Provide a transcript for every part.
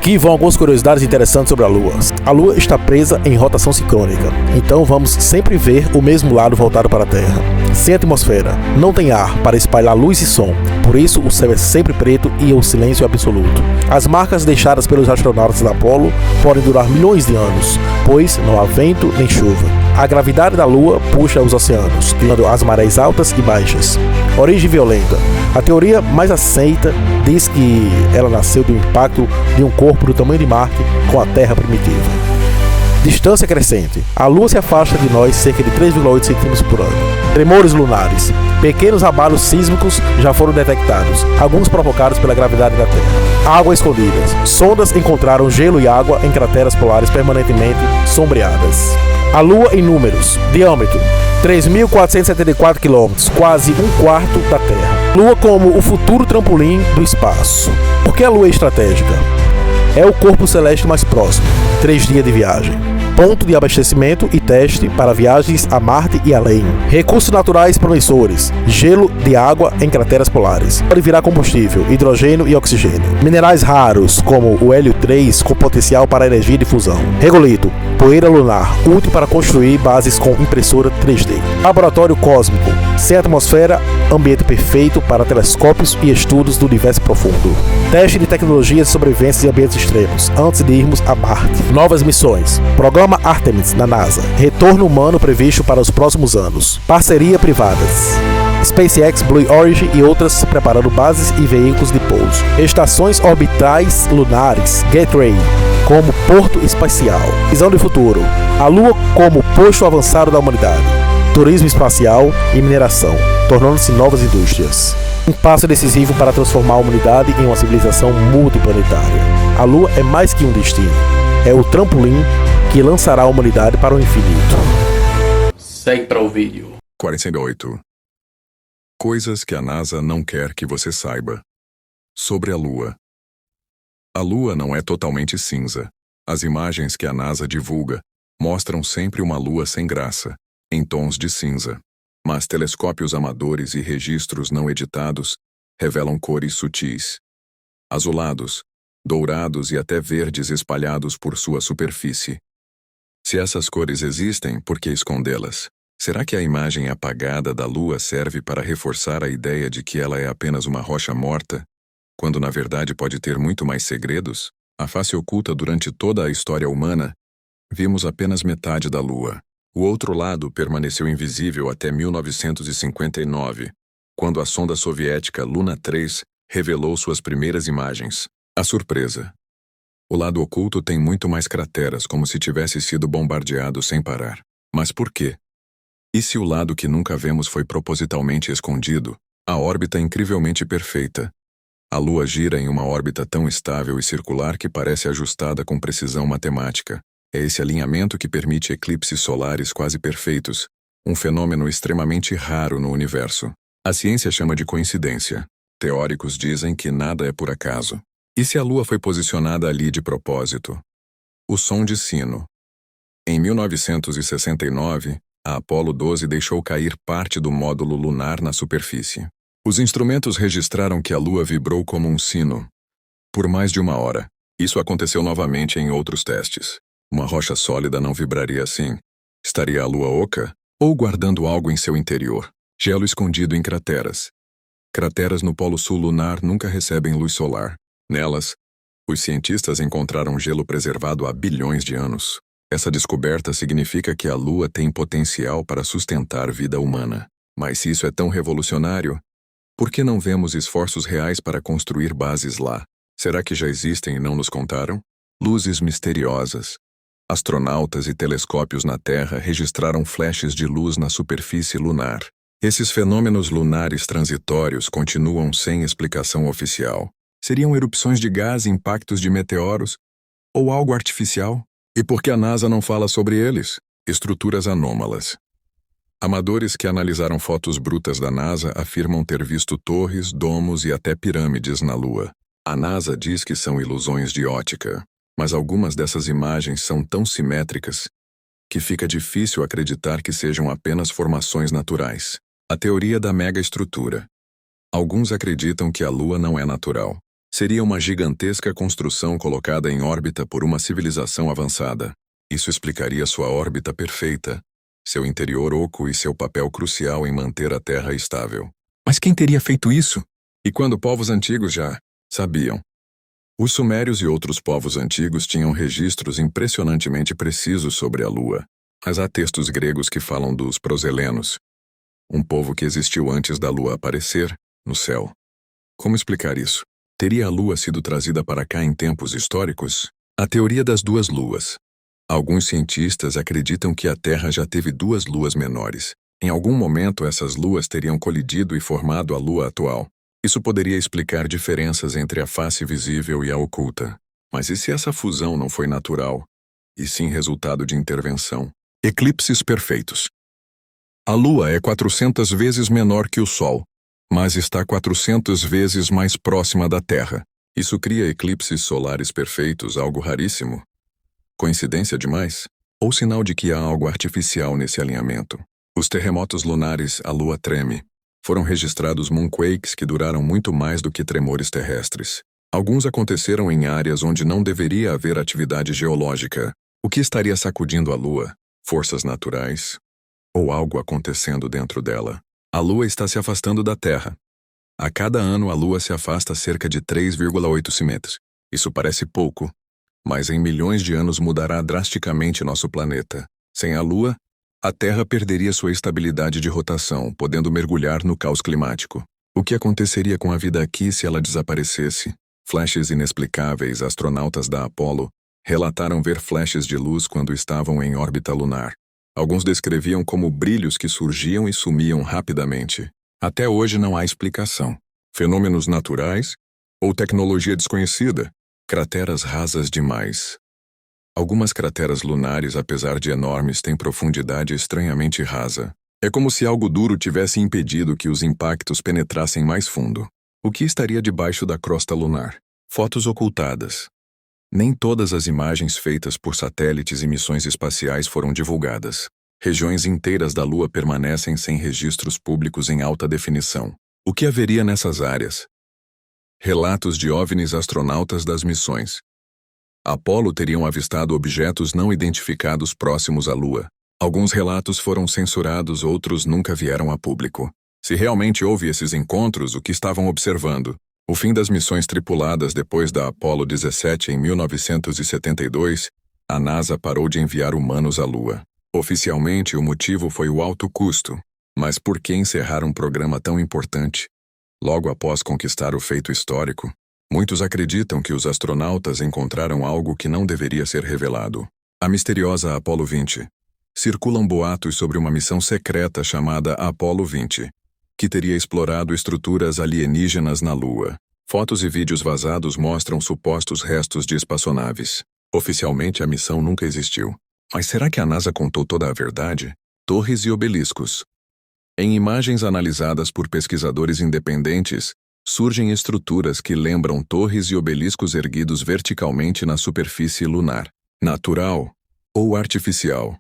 Aqui vão algumas curiosidades interessantes sobre a Lua. A Lua está presa em rotação sincrônica, então vamos sempre ver o mesmo lado voltado para a Terra. Sem atmosfera, não tem ar para espalhar luz e som, por isso o céu é sempre preto e o silêncio é absoluto. As marcas deixadas pelos astronautas da Apollo podem durar milhões de anos, pois não há vento nem chuva. A gravidade da Lua puxa os oceanos, criando as marés altas e baixas. Origem violenta. A teoria mais aceita diz que ela nasceu do impacto de um corpo do tamanho de Marte com a Terra primitiva. Distância crescente. A Lua se afasta de nós cerca de 3,8 centímetros por ano. Tremores lunares. Pequenos abalos sísmicos já foram detectados, alguns provocados pela gravidade da Terra. Água escondidas. Sondas encontraram gelo e água em crateras polares permanentemente sombreadas. A Lua em números. Diâmetro: 3.474 km, quase um quarto da Terra. Lua como o futuro trampolim do espaço. Por que a Lua é estratégica? É o corpo celeste mais próximo. 3 dias de viagem. Ponto de abastecimento e teste para viagens a Marte e além. Recursos naturais promissores. Gelo de água em crateras polares. Pode virar combustível, hidrogênio e oxigênio. Minerais raros, como o hélio 3, com potencial para energia de fusão. Regolito. Poeira lunar, útil para construir bases com impressora 3D. Laboratório cósmico. Sem atmosfera, ambiente perfeito para telescópios e estudos do universo profundo. Teste de tecnologias de sobrevivência em ambientes extremos, antes de irmos a Marte. Novas missões. Programa Artemis, da NASA. Retorno humano previsto para os próximos anos. Parceria privadas. SpaceX, Blue Origin e outras preparando bases e veículos de pouso. Estações orbitais lunares, Gateway, como porto espacial. Visão do futuro. A Lua como posto avançado da humanidade. Turismo espacial e mineração, tornando-se novas indústrias. Um passo decisivo para transformar a humanidade em uma civilização multiplanetária. A Lua é mais que um destino. É o trampolim que lançará a humanidade para o infinito. Segue para o vídeo. 48. Coisas que a NASA não quer que você saiba. Sobre a Lua. A Lua não é totalmente cinza. As imagens que a NASA divulga mostram sempre uma Lua sem graça, em tons de cinza. Mas telescópios amadores e registros não editados revelam cores sutis. Azulados, dourados e até verdes espalhados por sua superfície. Se essas cores existem, por que escondê-las? Será que a imagem apagada da Lua serve para reforçar a ideia de que ela é apenas uma rocha morta, quando na verdade pode ter muito mais segredos? A face oculta durante toda a história humana, vimos apenas metade da Lua. O outro lado permaneceu invisível até 1959, quando a sonda soviética Luna 3 revelou suas primeiras imagens. A surpresa. O lado oculto tem muito mais crateras, como se tivesse sido bombardeado sem parar. Mas por quê? E se o lado que nunca vemos foi propositalmente escondido? A órbita é incrivelmente perfeita. A Lua gira em uma órbita tão estável e circular que parece ajustada com precisão matemática. É esse alinhamento que permite eclipses solares quase perfeitos, um fenômeno extremamente raro no universo. A ciência chama de coincidência. Teóricos dizem que nada é por acaso. E se a Lua foi posicionada ali de propósito? O som de sino. Em 1969, a Apollo 12 deixou cair parte do módulo lunar na superfície. Os instrumentos registraram que a Lua vibrou como um sino por mais de 1 hora. Isso aconteceu novamente em outros testes. Uma rocha sólida não vibraria assim. Estaria a Lua oca? Ou guardando algo em seu interior? Gelo escondido em crateras. Crateras no Polo Sul lunar nunca recebem luz solar. Nelas, os cientistas encontraram gelo preservado há bilhões de anos. Essa descoberta significa que a Lua tem potencial para sustentar vida humana. Mas se isso é tão revolucionário, por que não vemos esforços reais para construir bases lá? Será que já existem e não nos contaram? Luzes misteriosas. Astronautas e telescópios na Terra registraram flashes de luz na superfície lunar. Esses fenômenos lunares transitórios continuam sem explicação oficial. Seriam erupções de gás e impactos de meteoros? Ou algo artificial? E por que a NASA não fala sobre eles? Estruturas anômalas. Amadores que analisaram fotos brutas da NASA afirmam ter visto torres, domos e até pirâmides na Lua. A NASA diz que são ilusões de ótica, mas algumas dessas imagens são tão simétricas que fica difícil acreditar que sejam apenas formações naturais. A teoria da megaestrutura. Alguns acreditam que a Lua não é natural. Seria uma gigantesca construção colocada em órbita por uma civilização avançada. Isso explicaria sua órbita perfeita, seu interior oco e seu papel crucial em manter a Terra estável. Mas quem teria feito isso? E quando povos antigos já sabiam? Os sumérios e outros povos antigos tinham registros impressionantemente precisos sobre a Lua. Mas há textos gregos que falam dos proselenos, um povo que existiu antes da Lua aparecer no céu. Como explicar isso? Teria a Lua sido trazida para cá em tempos históricos? A teoria das duas luas. Alguns cientistas acreditam que a Terra já teve duas luas menores. Em algum momento essas luas teriam colidido e formado a Lua atual. Isso poderia explicar diferenças entre a face visível e a oculta. Mas e se essa fusão não foi natural, e sim resultado de intervenção? Eclipses perfeitos. A Lua é 400 vezes menor que o Sol, mas está 400 vezes mais próxima da Terra. Isso cria eclipses solares perfeitos, algo raríssimo. Coincidência demais? Ou sinal de que há algo artificial nesse alinhamento? Os terremotos lunares, a Lua treme. Foram registrados moonquakes que duraram muito mais do que tremores terrestres. Alguns aconteceram em áreas onde não deveria haver atividade geológica. O que estaria sacudindo a Lua? Forças naturais? Ou algo acontecendo dentro dela? A Lua está se afastando da Terra. A cada ano a Lua se afasta cerca de 3,8 cm. Isso parece pouco, mas em milhões de anos mudará drasticamente nosso planeta. Sem a Lua, a Terra perderia sua estabilidade de rotação, podendo mergulhar no caos climático. O que aconteceria com a vida aqui se ela desaparecesse? Flashes inexplicáveis. Astronautas da Apollo relataram ver flashes de luz quando estavam em órbita lunar. Alguns descreviam como brilhos que surgiam e sumiam rapidamente. Até hoje não há explicação. Fenômenos naturais? Ou tecnologia desconhecida? Crateras rasas demais. Algumas crateras lunares, apesar de enormes, têm profundidade estranhamente rasa. É como se algo duro tivesse impedido que os impactos penetrassem mais fundo. O que estaria debaixo da crosta lunar? Fotos ocultadas. Nem todas as imagens feitas por satélites e missões espaciais foram divulgadas. Regiões inteiras da Lua permanecem sem registros públicos em alta definição. O que haveria nessas áreas? Relatos de OVNIs. Astronautas das missões Apollo teriam avistado objetos não identificados próximos à Lua. Alguns relatos foram censurados, outros nunca vieram a público. Se realmente houve esses encontros, o que estavam observando? O fim das missões tripuladas depois da Apollo 17 em 1972, a NASA parou de enviar humanos à Lua. Oficialmente, o motivo foi o alto custo. Mas por que encerrar um programa tão importante? Logo após conquistar o feito histórico, muitos acreditam que os astronautas encontraram algo que não deveria ser revelado. A misteriosa Apollo 20. Circulam boatos sobre uma missão secreta chamada Apollo 20, que teria explorado estruturas alienígenas na Lua. Fotos e vídeos vazados mostram supostos restos de espaçonaves. Oficialmente, a missão nunca existiu. Mas será que a NASA contou toda a verdade? Torres e obeliscos. Em imagens analisadas por pesquisadores independentes, surgem estruturas que lembram torres e obeliscos erguidos verticalmente na superfície lunar. Natural ou artificial?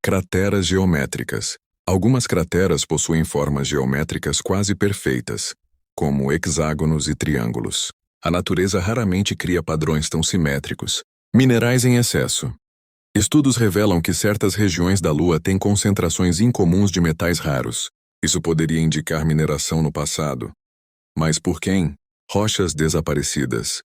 Crateras geométricas. Algumas crateras possuem formas geométricas quase perfeitas, como hexágonos e triângulos. A natureza raramente cria padrões tão simétricos. Minerais em excesso. Estudos revelam que certas regiões da Lua têm concentrações incomuns de metais raros. Isso poderia indicar mineração no passado. Mas por quem? Rochas desaparecidas.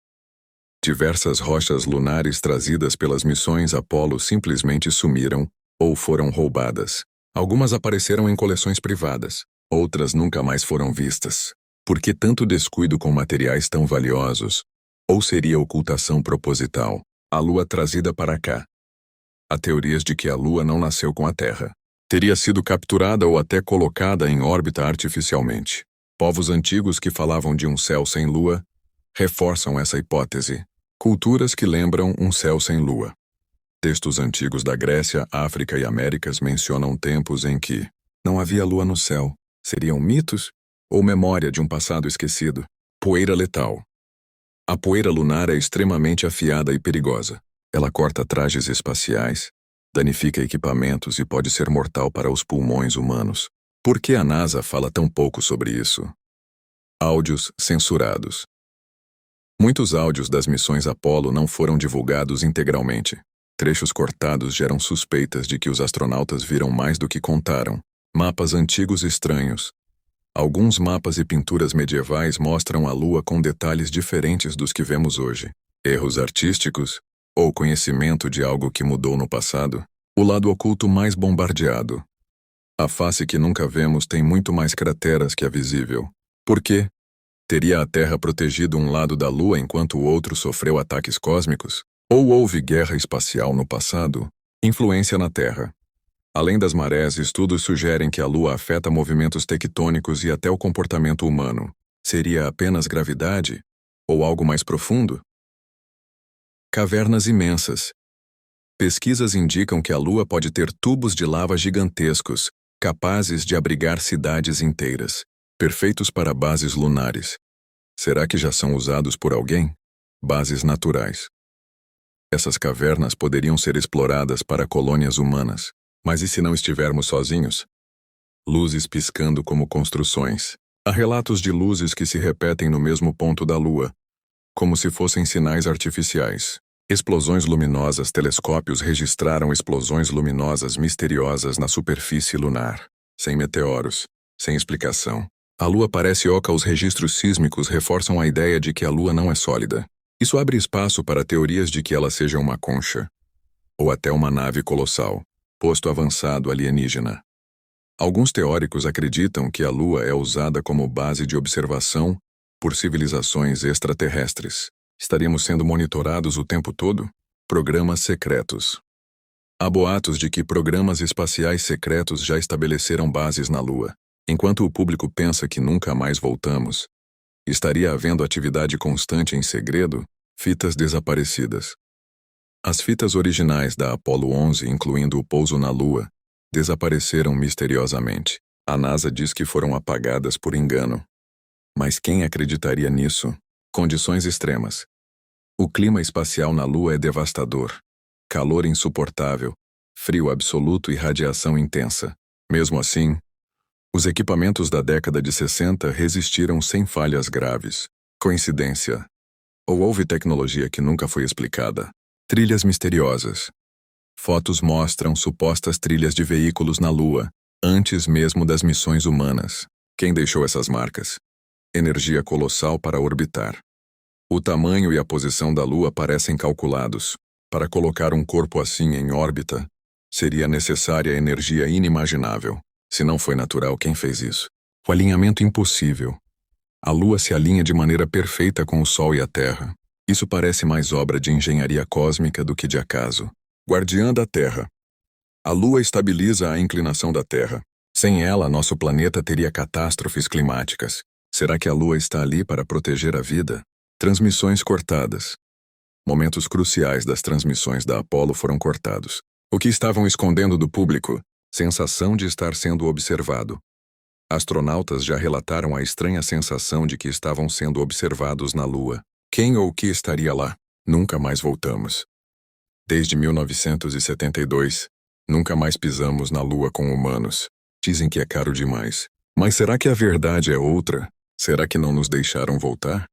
Diversas rochas lunares trazidas pelas missões Apollo simplesmente sumiram ou foram roubadas. Algumas apareceram em coleções privadas, outras nunca mais foram vistas. Por que tanto descuido com materiais tão valiosos? Ou seria ocultação proposital? A Lua trazida para cá. Há teorias de que a Lua não nasceu com a Terra. Teria sido capturada ou até colocada em órbita artificialmente. Povos antigos que falavam de um céu sem lua reforçam essa hipótese. Culturas que lembram um céu sem lua. Textos antigos da Grécia, África e Américas mencionam tempos em que não havia lua no céu. Seriam mitos ou memória de um passado esquecido? Poeira letal. A poeira lunar é extremamente afiada e perigosa. Ela corta trajes espaciais, danifica equipamentos e pode ser mortal para os pulmões humanos. Por que a NASA fala tão pouco sobre isso? Áudios censurados. Muitos áudios das missões Apollo não foram divulgados integralmente. Trechos cortados geram suspeitas de que os astronautas viram mais do que contaram. Mapas antigos estranhos. Alguns mapas e pinturas medievais mostram a Lua com detalhes diferentes dos que vemos hoje. Erros artísticos? Ou conhecimento de algo que mudou no passado? O lado oculto mais bombardeado. A face que nunca vemos tem muito mais crateras que a visível. Por quê? Teria a Terra protegido um lado da Lua enquanto o outro sofreu ataques cósmicos? Ou houve guerra espacial no passado? Influência na Terra. Além das marés, estudos sugerem que a Lua afeta movimentos tectônicos e até o comportamento humano. Seria apenas gravidade? Ou algo mais profundo? Cavernas imensas. Pesquisas indicam que a Lua pode ter tubos de lava gigantescos, capazes de abrigar cidades inteiras, perfeitos para bases lunares. Será que já são usados por alguém? Bases naturais. Essas cavernas poderiam ser exploradas para colônias humanas. Mas e se não estivermos sozinhos? Luzes piscando como construções. Há relatos de luzes que se repetem no mesmo ponto da Lua, como se fossem sinais artificiais. Explosões luminosas. Telescópios registraram explosões luminosas misteriosas na superfície lunar, sem meteoros, sem explicação. A Lua parece oca. Os registros sísmicos reforçam a ideia de que a Lua não é sólida. Isso abre espaço para teorias de que ela seja uma concha, ou até uma nave colossal, posto avançado alienígena. Alguns teóricos acreditam que a Lua é usada como base de observação por civilizações extraterrestres. Estaríamos sendo monitorados o tempo todo? Programas secretos. Há boatos de que programas espaciais secretos já estabeleceram bases na Lua. Enquanto o público pensa que nunca mais voltamos, estaria havendo atividade constante em segredo, fitas desaparecidas. As fitas originais da Apollo 11, incluindo o pouso na Lua, desapareceram misteriosamente. A NASA diz que foram apagadas por engano. Mas quem acreditaria nisso? Condições extremas. O clima espacial na Lua é devastador. Calor insuportável, frio absoluto e radiação intensa. Mesmo assim, os equipamentos da década de 60 resistiram sem falhas graves. Coincidência? Ou houve tecnologia que nunca foi explicada? Trilhas misteriosas. Fotos mostram supostas trilhas de veículos na Lua, antes mesmo das missões humanas. Quem deixou essas marcas? Energia colossal para orbitar. O tamanho e a posição da Lua parecem calculados. Para colocar um corpo assim em órbita, seria necessária energia inimaginável. Se não foi natural, quem fez isso? O alinhamento impossível. A Lua se alinha de maneira perfeita com o Sol e a Terra. Isso parece mais obra de engenharia cósmica do que de acaso. Guardiã da Terra. A Lua estabiliza a inclinação da Terra. Sem ela, nosso planeta teria catástrofes climáticas. Será que a Lua está ali para proteger a vida? Transmissões cortadas. Momentos cruciais das transmissões da Apollo foram cortados. O que estavam escondendo do público? Sensação de estar sendo observado. Astronautas já relataram a estranha sensação de que estavam sendo observados na Lua. Quem ou o que estaria lá? Nunca mais voltamos. Desde 1972, nunca mais pisamos na Lua com humanos. Dizem que é caro demais. Mas será que a verdade é outra? Será que não nos deixaram voltar?